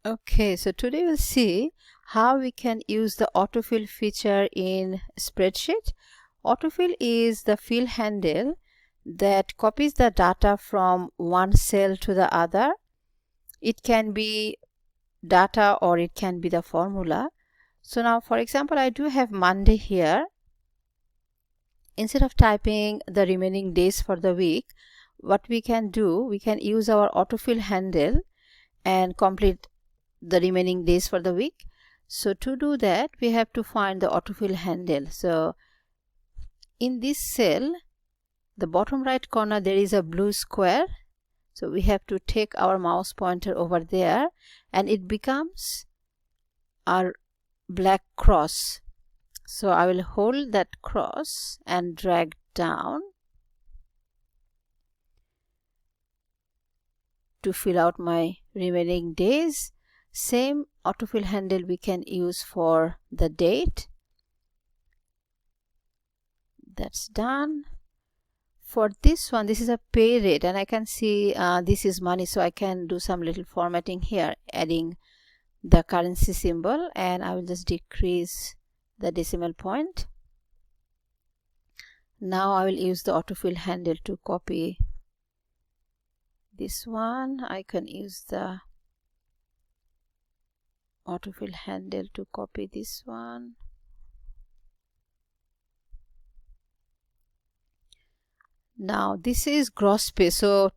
Okay, so today we'll see how we can use the autofill feature in spreadsheet. Autofill is the fill handle that copies the data from one cell to the other. It can be data or it can be the formula. So now, for example, I do have Monday here. Instead of typing the remaining days for the week, what we can do, we can use our autofill handle and complete the remaining days for the week. So to do that, we have to find the autofill handle. So in this cell, the bottom right corner, there is a blue square. So we have to take our mouse pointer over there and it becomes our black cross. So I will hold that cross and drag down to fill out my remaining days. Same autofill handle we can use for the date. That's done. For this one, this is a pay rate and I can see this is money, so I can do some little formatting here, adding the currency symbol, and I will just decrease the decimal point. Now I will use the autofill handle to copy this one. I can use the autofill handle to copy this one. Now this is gross pay. So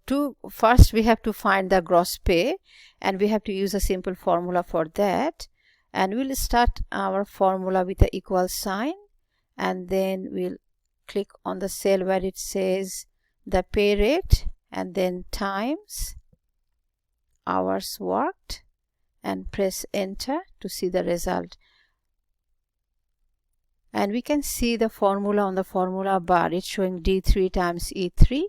first we have to find the gross pay and we have to use a simple formula for that. And we'll start our formula with the equal sign and then we'll click on the cell where it says the pay rate and then times hours worked and press enter to see the result. And we can see the formula on the formula bar. It's showing D3 times E3.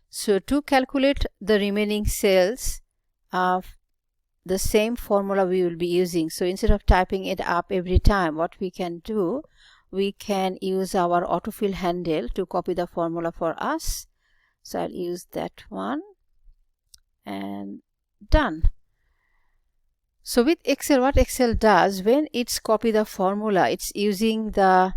So to calculate the remaining cells of the same formula we will be using. So instead of typing it up every time, what we can do, we can use our autofill handle to copy the formula for us. So I'll use that one and done. So with Excel, what Excel does, when it's copy the formula, it's using the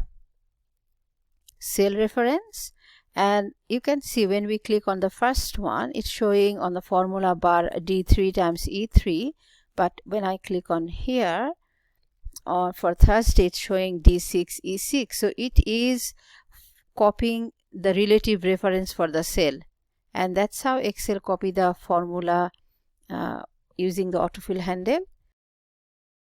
cell reference, and you can see when we click on the first one, it's showing on the formula bar D3 times E3, but when I click on here, or for Thursday, it's showing D6 E6. So it is copying the relative reference for the cell, and that's how Excel copy the formula using the autofill handle.